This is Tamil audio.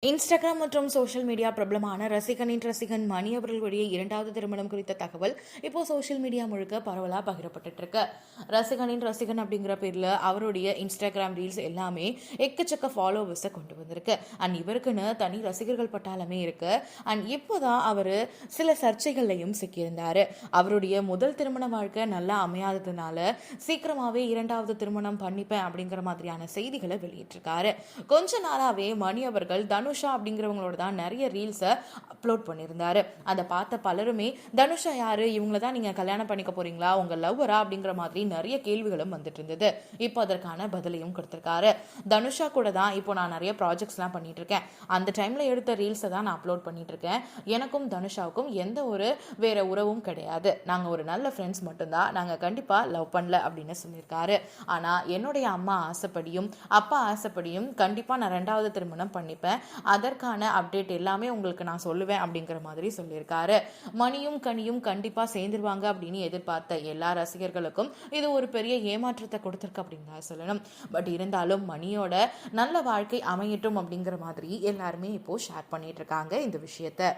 இன்ஸ்டாகிராம் மற்றும் சோஷியல் மீடியா பிரபலமான ரசிகன் மணி அவர்களுடைய இரண்டாவது திருமணம் குறித்த தகவல் இப்போ சோஷியல் மீடியா முழுக்க பரவலாக பகிரப்பட்டு இருக்கு. ரசிகன் அப்படிங்கிற பேர்ல அவருடைய இன்ஸ்டாகிராம் ரீல்ஸ் எல்லாமே எக்கச்சக்க ஃபாலோவர்ஸை கொண்டு வந்திருக்கு. அண்ட் இவருக்குன்னு தனி ரசிகர்கள் பட்டாளமே இருக்கு. அண்ட் இப்போதான் அவரு சில சர்ச்சைகள்லையும் சிக்கியிருந்தாரு. அவருடைய முதல் திருமண வாழ்க்கை நல்லா அமையாததுனால சீக்கிரமாவே இரண்டாவது திருமணம் பண்ணிப்பேன் அப்படிங்கிற மாதிரியான செய்திகளை வெளியிட்டிருக்காரு. கொஞ்ச நாளாவே மணி அவர்கள் தனுஷா அப்படிங்கிறவங்களோட தான் நிறைய ரீல்ஸை அப்லோட் பண்ணியிருந்தாரு. அதை பார்த்த பலருமே தனுஷா யாரு, இவங்கள தான் நீங்க கல்யாணம் பண்ணிக்க போறீங்களா, உங்க லவ்வரா அப்படிங்கிற மாதிரி நிறைய கேள்விகளும் வந்துட்டு இருந்தது. இப்போ அதற்கான பதிலையும் கொடுத்திருக்காரு. தனுஷா கூட தான் இப்போ நான் நிறைய ப்ராஜெக்ட்ஸ்லாம் பண்ணிட்டு இருக்கேன். அந்த டைம்ல எடுத்த ரீல்ஸை தான் நான் அப்லோட் பண்ணிட்டு இருக்கேன். எனக்கும் தனுஷாவுக்கும் எந்த ஒரு வேற உறவும் கிடையாது. நாங்க ஒரு நல்ல ஃப்ரெண்ட்ஸ் மட்டும்தான். நாங்க கண்டிப்பா லவ் பண்ணல அப்படின்னு சொல்லியிருக்காரு. ஆனா என்னுடைய அம்மா ஆசைப்படியும் அப்பா ஆசைப்படியும் கண்டிப்பா நான் ரெண்டாவது திருமணம் பண்ணிப்பேன். அதற்கான அப்டேட் எல்லாமே உங்களுக்கு நான் சொல்லுவேன் அப்படிங்கிற மாதிரி சொல்லியிருக்காரு. மணியும் கனியும் கண்டிப்பா சேர்ந்துருவாங்க அப்படின்னு எதிர்பார்த்த எல்லா ரசிகர்களுக்கும் இது ஒரு பெரிய ஏமாற்றத்தை கொடுத்திருக்கு அப்படின்னு தான் சொல்லணும். பட் இருந்தாலும் மணியோட நல்ல வாழ்க்கை அமையட்டும் அப்படிங்கிற மாதிரி எல்லாருமே இப்போ ஷேர் பண்ணிட்டு இருக்காங்க இந்த விஷயத்த.